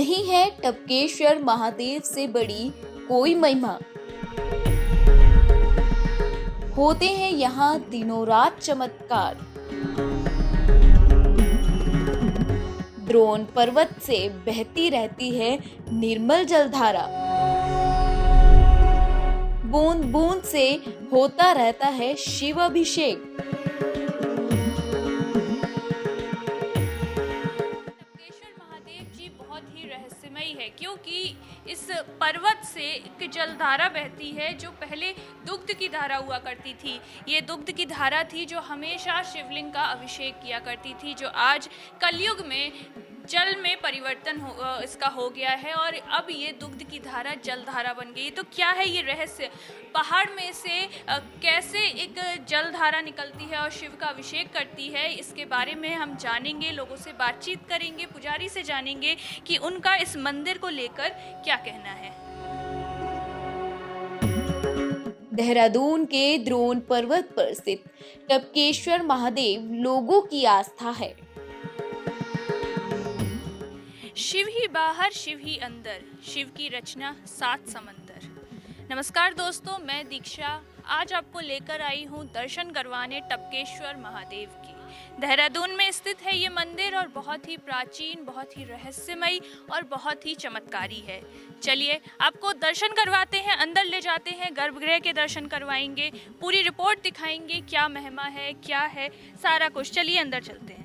नहीं है टपकेश्वर महादेव से बड़ी कोई महिमा। होते हैं यहाँ दिनों रात चमत्कार। द्रोण पर्वत से बहती रहती है निर्मल जलधारा। बूंद बूंद से होता रहता है शिव अभिषेक। बहुत ही रहस्यमयी है, क्योंकि इस पर्वत से एक जलधारा बहती है जो पहले दुग्ध की धारा हुआ करती थी। ये दुग्ध की धारा थी जो हमेशा शिवलिंग का अभिषेक किया करती थी, जो आज कलयुग में जल में परिवर्तन इसका हो गया है और अब ये दुग्ध की धारा जलधारा बन गई। तो क्या है ये रहस्य? पहाड़ में से कैसे एक जलधारा निकलती है और शिव का अभिषेक करती है, इसके बारे में हम जानेंगे, लोगों से बातचीत करेंगे, पुजारी से जानेंगे कि उनका इस मंदिर को लेकर क्या कहना है। देहरादून के द्रोण पर्वत पर स्थित टपकेश्वर महादेव लोगों की आस्था है। शिव ही बाहर शिव ही अंदर, शिव की रचना सात समंदर। नमस्कार दोस्तों, मैं दीक्षा आज आपको लेकर आई हूँ दर्शन करवाने टपकेश्वर महादेव की। देहरादून में स्थित है ये मंदिर और बहुत ही प्राचीन, बहुत ही रहस्यमयी और बहुत ही चमत्कारी है। चलिए आपको दर्शन करवाते हैं, अंदर ले जाते हैं, गर्भगृह के दर्शन करवाएंगे, पूरी रिपोर्ट दिखाएंगे, क्या महिमा है, क्या है, सारा कुछ। चलिए अंदर चलते हैं।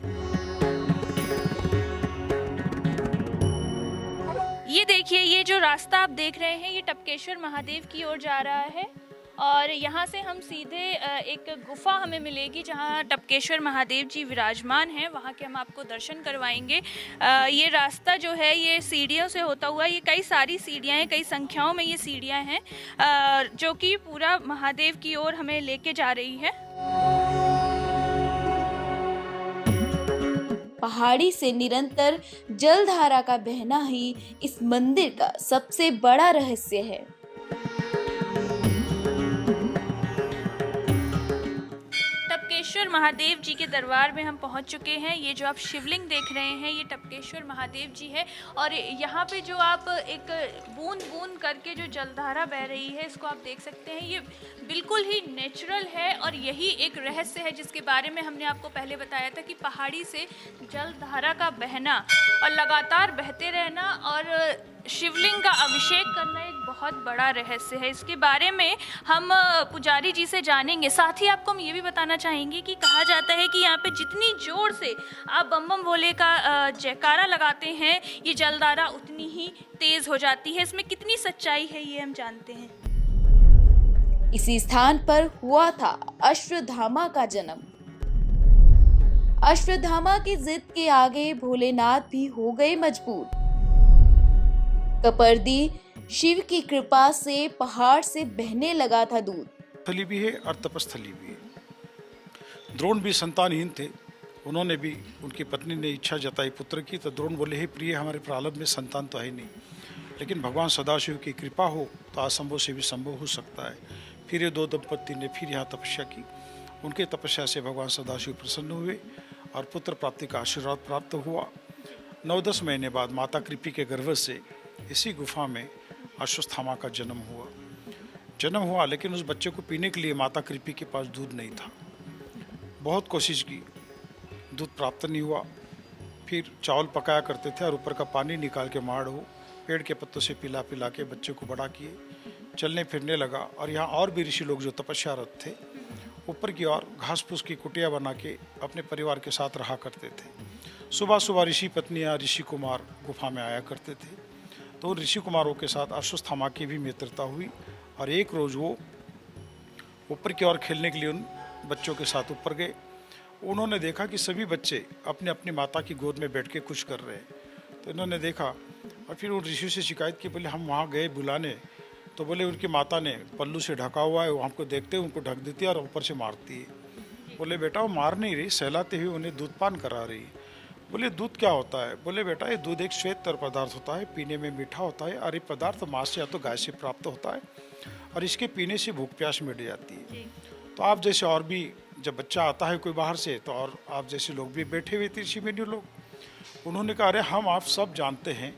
ये देखिए, ये जो रास्ता आप देख रहे हैं ये टपकेश्वर महादेव की ओर जा रहा है और यहाँ से हम सीधे एक गुफा हमें मिलेगी जहाँ टपकेश्वर महादेव जी विराजमान हैं, वहाँ के हम आपको दर्शन करवाएंगे। ये रास्ता जो है ये सीढ़ियों से होता हुआ, ये कई सारी सीढ़ियाँ हैं, कई संख्याओं में ये सीढ़ियाँ हैं जो कि पूरा महादेव की ओर हमें लेके जा रही है। पहाड़ी से निरंतर जलधारा का बहना ही इस मंदिर का सबसे बड़ा रहस्य है। टपकेश्वर महादेव जी के दरबार में हम पहुंच चुके हैं। ये जो आप शिवलिंग देख रहे हैं ये टपकेश्वर महादेव जी है और यहाँ पे जो आप एक बूंद बूंद करके जो जलधारा बह रही है इसको आप देख सकते हैं, ये बिल्कुल ही नेचुरल है और यही एक रहस्य है जिसके बारे में हमने आपको पहले बताया था कि पहाड़ी से जलधारा का बहना और लगातार बहते रहना और शिवलिंग का अभिषेक करना एक बहुत बड़ा रहस्य है। इसके बारे में हम पुजारी जी से जानेंगे। साथ ही आपको हम ये भी बताना चाहेंगे कि कहा जाता है कि यहाँ पे जितनी जोर से आप बम बम भोले का जयकारा लगाते हैं ये जलधारा उतनी ही तेज हो जाती है। इसमें कितनी सच्चाई है ये हम जानते हैं। इसी स्थान पर हुआ था अश्वत्थामा का जन्म। अश्वत्थामा की जिद के आगे भोलेनाथ भी हो गए मजबूर। कपर्दी शिव की कृपा से पहाड़ से बहने लगा था दूध। स्थली भी है और तपस्थली भी है। द्रोण भी संतानहीन थे, उन्होंने भी, उनकी पत्नी ने इच्छा जताई पुत्र की, तो द्रोण बोले, हे प्रिय, हमारे प्रारब्ध में संतान तो है नहीं, लेकिन भगवान सदाशिव की कृपा हो तो असंभव से भी संभव हो सकता है। फिर ये दो दंपत्ति ने फिर यहाँ तपस्या की। उनके तपस्या से भगवान सदाशिव प्रसन्न हुए और पुत्र प्राप्ति का आशीर्वाद प्राप्त हुआ। 9-10 महीने बाद माता कृपी के गर्भ से इसी गुफा में अश्वत्थामा का जन्म हुआ, लेकिन उस बच्चे को पीने के लिए माता कृपी के पास दूध नहीं था। बहुत कोशिश की, दूध प्राप्त नहीं हुआ। फिर चावल पकाया करते थे और ऊपर का पानी निकाल के माड़ हो पेड़ के पत्तों से पिला पिला के बच्चे को बड़ा किए, चलने फिरने लगा। और यहाँ और भी ऋषि लोग जो तपस्यारत थे ऊपर की ओर घास फूस की कुटिया बना के अपने परिवार के साथ रहा करते थे। सुबह सुबह ऋषि पत्नियाँ, ऋषि कुमार गुफा में आया करते थे, तो ऋषि कुमारों के साथ अश्वत्थामा की भी मित्रता हुई और एक रोज़ वो ऊपर की ओर खेलने के लिए उन बच्चों के साथ ऊपर गए। उन्होंने देखा कि सभी बच्चे अपने अपनी माता की गोद में बैठ के कुछ कर रहे हैं, तो इन्होंने देखा और फिर उन ऋषियों से शिकायत की। बोले, हम वहाँ गए बुलाने, तो बोले उनकी माता ने पल्लू से ढका हुआ है, वो हमको देखते हैं उनको ढक देती है और ऊपर से मारती है। बोले, बेटा वो मार नहीं रही, सहलाते हुए उन्हें दूध पान करा रही है। बोले, दूध क्या होता है? बोले, बेटा ये दूध एक श्वेत तर पदार्थ होता है, पीने में मीठा होता है और ये पदार्थ माँ से या तो गाय से प्राप्त होता है और इसके पीने से भूख प्यास मिट जाती है। तो आप जैसे और भी जब बच्चा आता है कोई बाहर से, तो और आप जैसे लोग भी बैठे हुए थे ऋषि मुनि लोग, उन्होंने कहा, अरे हम आप सब जानते हैं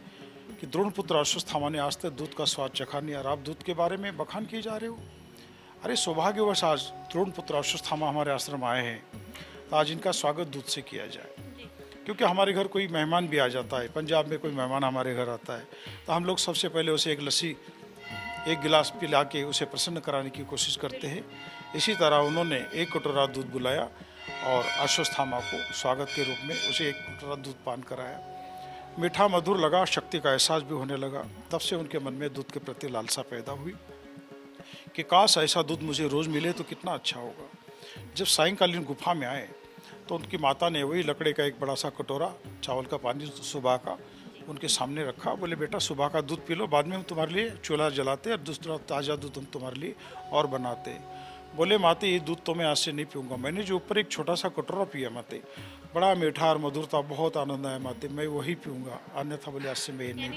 कि द्रोणपुत्र अश्वत्थामा ने आज तक दूध का स्वाद चखा नहीं और आप दूध के बारे में बखान किए जा रहे हो। अरे सौभाग्यवश आज द्रोणपुत्र अश्वत्थामा हमारे आश्रम आए हैं, तो आज इनका स्वागत दूध से किया जाए। क्योंकि हमारे घर कोई मेहमान भी आ जाता है, पंजाब में कोई मेहमान हमारे घर आता है, तो हम लोग सबसे पहले उसे एक लस्सी एक गिलास पिला के उसे प्रसन्न कराने की कोशिश करते हैं। इसी तरह उन्होंने एक कटोरा दूध बुलाया और अश्वत्थामा को स्वागत के रूप में उसे एक कटोरा दूध पान कराया। मीठा मधुर लगा, शक्ति का एहसास भी होने लगा। तब से उनके मन में दूध के प्रति लालसा पैदा हुई कि काश ऐसा दूध मुझे रोज़ मिले तो कितना अच्छा होगा। जब सायंकालीन गुफा में आए तो उनकी माता ने वही लकड़े का एक बड़ा सा कटोरा चावल का पानी सुबह का उनके सामने रखा। बोले बेटा सुबह का दूध पी लो, बाद में हम तुम्हारे लिए चूल्हा जलाते और दूसरा ताज़ा दूध हम तुम्हारे लिए और बनाते। बोले माते ये दूध तो मैं आज से नहीं पीऊँगा। मैंने जो ऊपर एक छोटा सा कटोरा पिया माते, बड़ा मीठा और मधुर था, बहुत आनंद आया माते, मैं वही पीऊँगा, अन्यथा बोले आज से मैं नहीं।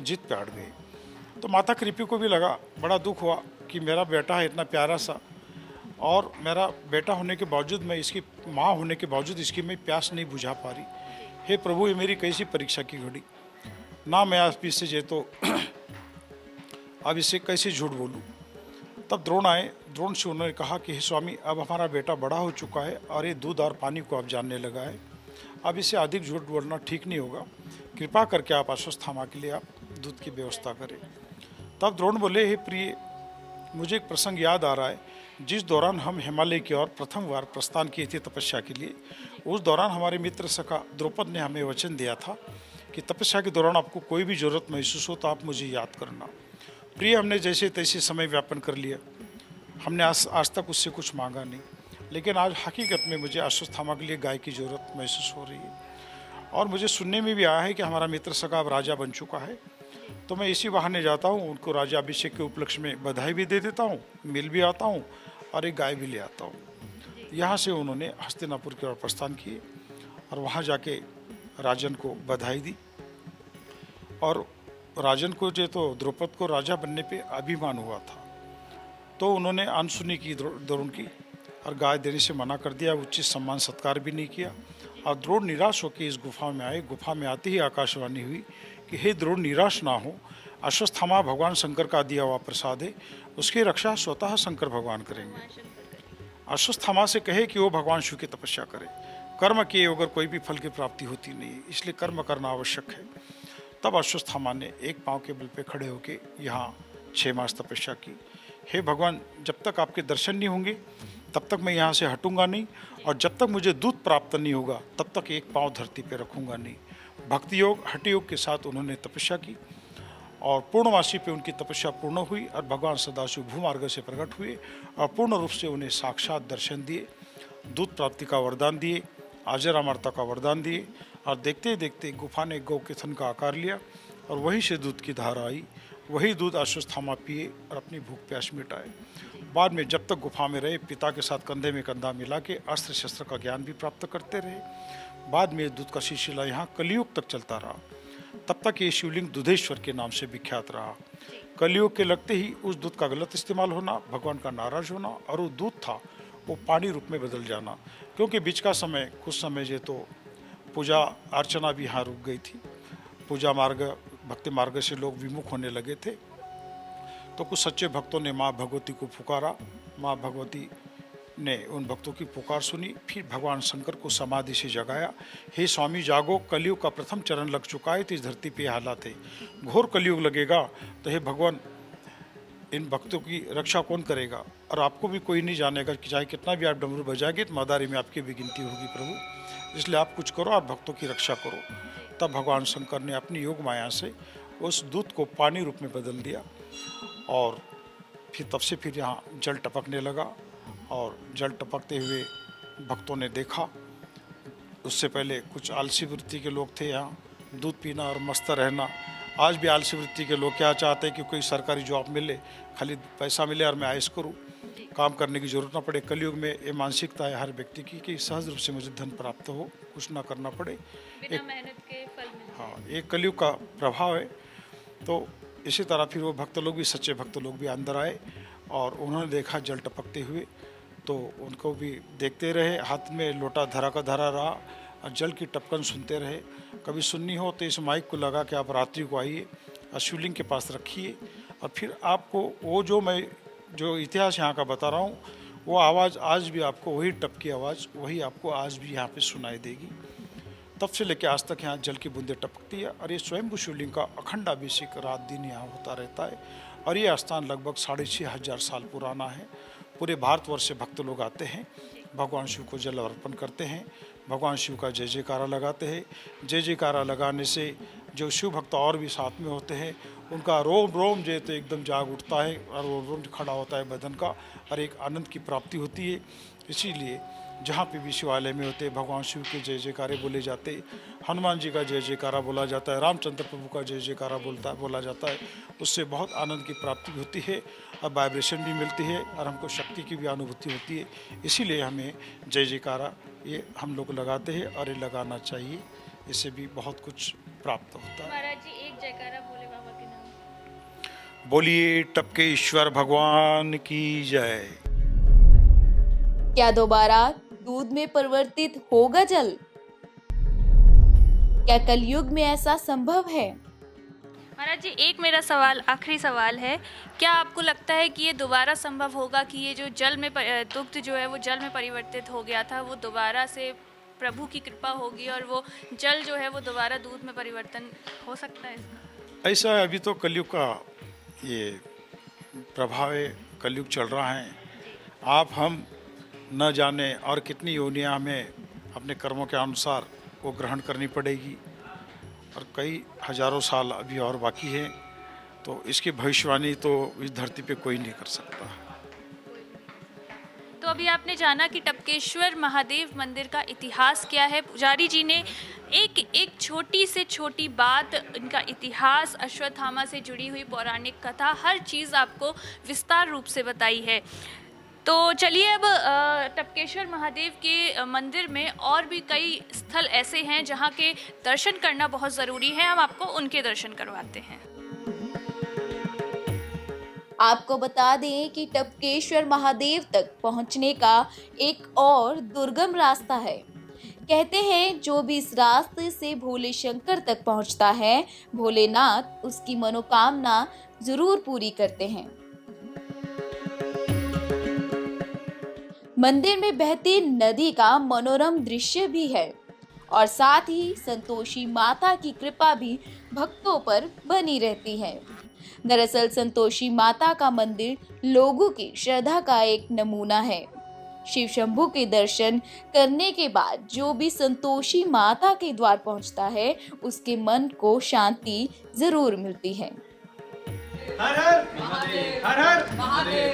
जिद पे अड़ गए। तो माता कृपी को भी लगा, बड़ा दुख हुआ कि मेरा बेटा है इतना प्यारा सा और मेरा बेटा होने के बावजूद, मैं इसकी माँ होने के बावजूद इसकी मैं प्यास नहीं बुझा पा रही। हे प्रभु, ये मेरी कैसी परीक्षा की घड़ी ना, मैं आज इससे जे तो अब इससे कैसे झूठ बोलूँ। तब द्रोण आए। द्रोण से उन्होंने कहा कि हे स्वामी, अब हमारा बेटा बड़ा हो चुका है और ये दूध और पानी को अब जानने लगा है, अब इसे अधिक झूठ बोलना ठीक नहीं होगा। कृपा करके आप अश्वत्थामा के लिए आप दूध की व्यवस्था करें। तब द्रोण बोले, हे प्रिय, मुझे एक प्रसंग याद आ रहा है। जिस दौरान हम हिमालय की ओर प्रथम बार प्रस्थान किए थे तपस्या के लिए, उस दौरान हमारे मित्र सखा द्रौपद ने हमें वचन दिया था कि तपस्या के दौरान आपको कोई भी जरूरत महसूस हो तो आप मुझे याद करना। प्रिय, हमने जैसे तैसे समय व्यापन कर लिया, हमने आज तक उससे कुछ मांगा नहीं, लेकिन आज हकीकत में मुझे अश्वत्थामा के लिए गाय की जरूरत महसूस हो रही है। और मुझे सुनने में भी आया है कि हमारा मित्र सखा अब राजा बन चुका है, तो मैं इसी बहाने जाता हूँ, उनको राजा अभिषेक के उपलक्ष्य में बधाई भी दे देता हूँ, मिल भी आता हूँ और एक गाय भी ले आता हूँ। यहाँ से उन्होंने हस्तिनापुर की ओर प्रस्थान किए और वहाँ जाके राजन को बधाई दी। और राजन को जो तो द्रौपद को राजा बनने पे अभिमान हुआ था, तो उन्होंने अनसुनी की द्रोण की और गाय देने से मना कर दिया, उचित सम्मान सत्कार भी नहीं किया। और द्रोण निराश होकर इस गुफा में आए। गुफा में आते ही आकाशवाणी हुई कि हे द्रोण, निराश ना हो, अश्वत्थामा भगवान शंकर का दिया हुआ प्रसाद है, उसकी रक्षा स्वतः शंकर भगवान करेंगे। अश्वत्थामा से कहे कि वो भगवान शिव की तपस्या करे, कर्म किए अगर कोई भी फल की प्राप्ति होती नहीं है, इसलिए कर्म करना आवश्यक है। तब अश्वत्थामा ने एक पांव के बल पे खड़े होकर यहाँ 6 मास तपस्या की। हे भगवान, जब तक आपके दर्शन नहीं होंगे तब तक मैं यहाँ से हटूंगा नहीं, और जब तक मुझे दूध प्राप्त नहीं होगा तब तक एक पांव धरती पे रखूंगा नहीं। भक्ति योग हठ योग के साथ उन्होंने तपस्या की और पूर्णमासी पे उनकी तपस्या पूर्ण हुई और भगवान सदाशिव भूमार्ग से प्रकट हुए और पूर्ण रूप से उन्हें साक्षात दर्शन दिए, दूध प्राप्ति का वरदान दिए, आजर अमरता का वरदान दिए। और देखते देखते गुफा ने गौ के थन का आकार लिया और वहीं से दूध की धारा आई। वही दूध अश्वत्थामा पिए और अपनी भूख प्यास मिटाए। बाद में जब तक गुफा में रहे, पिता के साथ कंधे में कंधा मिला के अस्त्र शस्त्र का ज्ञान भी प्राप्त करते रहे। बाद में दूध का सिलसिला यहाँ कलयुग तक चलता रहा। तब तक ये शिवलिंग दुधेश्वर के नाम से विख्यात रहा। कलयुग के लगते ही उस दूध का गलत इस्तेमाल होना, भगवान का नाराज होना और वो दूध था वो पानी रूप में बदल जाना। क्योंकि बीच का समय कुछ समय जो तो पूजा अर्चना भी यहाँ रुक गई थी, पूजा मार्ग भक्ति मार्ग से लोग विमुख होने लगे थे। तो कुछ सच्चे भक्तों ने माँ भगवती को पुकारा। माँ भगवती ने उन भक्तों की पुकार सुनी। फिर भगवान शंकर को समाधि से जगाया। हे स्वामी जागो, कलयुग का प्रथम चरण लग चुका है, तो इस धरती पे हालात है, घोर कलयुग लगेगा, तो हे भगवान इन भक्तों की रक्षा कौन करेगा। और आपको भी कोई नहीं जानेगा कि चाहे कितना भी आप डमरू बजाएंगे तो मदारी में आपकी भी गिनती होगी प्रभु, इसलिए आप कुछ करो और भक्तों की रक्षा करो। तब भगवान शंकर ने अपनी योग माया से उस दूध को पानी रूप में बदल दिया और फिर तब से फिर यहाँ जल टपकने लगा। और जल टपकते हुए भक्तों ने देखा। उससे पहले कुछ आलसी वृत्ति के लोग थे यहाँ, दूध पीना और मस्त रहना। आज भी आलसी वृत्ति के लोग क्या चाहते हैं कि कोई सरकारी जॉब मिले, खाली पैसा मिले और मैं आयश करूँ, काम करने की जरूरत ना पड़े। कलयुग में ये मानसिकता है हर व्यक्ति की कि सहज रूप से मुझे धन प्राप्त हो, कुछ ना करना पड़े, बिना मेहनत के फल मिलते। हाँ, एक कलयुग का प्रभाव है। तो इसी तरह फिर वो भक्त लोग भी, सच्चे भक्त लोग भी अंदर आए और उन्होंने देखा जल टपकते हुए, तो उनको भी देखते रहे। हाथ में लोटा धरा का धरा रहा, और जल की टपकन सुनते रहे। कभी सुननी हो तो इस माइक को लगा के आप रात्रि को आइए और शिवलिंग के पास रखिए, और फिर आपको वो जो इतिहास यहाँ का बता रहा हूँ, वो आवाज़ आज भी आपको, वही टप की आवाज़ वही आपको आज भी यहाँ पे सुनाई देगी। तब से लेकर आज तक यहाँ जल की बूंदें टपकती है, और ये स्वयंभू शिवलिंग का अखंड अभिषेक रात दिन यहाँ होता रहता है। और ये स्थान लगभग 6,500 साल पुराना है। पूरे भारतवर्ष से भक्त लोग आते हैं, भगवान शिव को जल अर्पण करते हैं, भगवान शिव का जय जयकारा लगाते हैं। जय जयकारा लगाने से जो शिव भक्त और भी साथ में होते हैं, उनका रोम रोम जो है तो एकदम जाग उठता है, और वो रोम खड़ा होता है बदन का, और एक आनंद की प्राप्ति होती है। इसीलिए जहाँ पे भी शिवालय में होते भगवान शिव के जय जयकारे बोले जाते, हनुमान जी का जय जयकारा बोला जाता है, रामचंद्र प्रभु का जय जयकारा बोला जाता है। उससे बहुत आनंद की प्राप्ति होती है, और वाइब्रेशन भी मिलती है, और हमको शक्ति की भी अनुभूति होती है। इसीलिए हमें जय जयकारा ये हम लोग लगाते हैं, और ये लगाना चाहिए। इससे भी बहुत कुछ प्राप्त होता है। महाराज जी एक जयकारा बोले बाबा के नाम। बोलिए टपके ईश्वर भगवान की जय। क्या दोबारा दूध में परिवर्तित होगा जल? क्या कलयुग में ऐसा संभव है? महाराज जी एक मेरा सवाल, आखिरी सवाल है, क्या आपको लगता है कि ये दोबारा संभव होगा कि ये जो जल में दुग्ध जो है वो जल में परिवर्तित हो गया था, वो दोबारा से प्रभु की कृपा होगी और वो जल जो है वो दोबारा दूध में परिवर्तन हो सकता है इसका? ऐसा है, अभी तो कलयुग का ये प्रभाव है, कलयुग चल रहा है। आप हम न जाने और कितनी योनियां हमें अपने कर्मों के अनुसार वो ग्रहण करनी पड़ेगी, और कई हजारों साल अभी और बाकी है। तो इसकी भविष्यवाणी तो इस धरती पे कोई नहीं कर सकता। तो अभी आपने जाना कि टपकेश्वर महादेव मंदिर का इतिहास क्या है। पुजारी जी ने एक छोटी से छोटी बात, इनका इतिहास, अश्वत्थामा से जुड़ी हुई पौराणिक कथा, हर चीज़ आपको विस्तार रूप से बताई है। तो चलिए अब टपकेश्वर महादेव के मंदिर में और भी कई स्थल ऐसे हैं जहां के दर्शन करना बहुत ज़रूरी है, हम आपको उनके दर्शन करवाते हैं। आपको बता दें कि टपकेश्वर महादेव तक पहुंचने का एक और दुर्गम रास्ता है। कहते हैं जो भी इस रास्ते से भोले शंकर तक पहुंचता है, भोलेनाथ उसकी मनोकामना जरूर पूरी करते हैं। मंदिर में बहती नदी का मनोरम दृश्य भी है, और साथ ही संतोषी माता की कृपा भी भक्तों पर बनी रहती है। दरअसल संतोषी माता का मंदिर लोगों की श्रद्धा का एक नमूना है। शिव शंभू के दर्शन करने के बाद जो भी संतोषी माता के द्वार पहुंचता है, उसके मन को शांति जरूर मिलती है। हर हर महादेव, हर हर महादेव।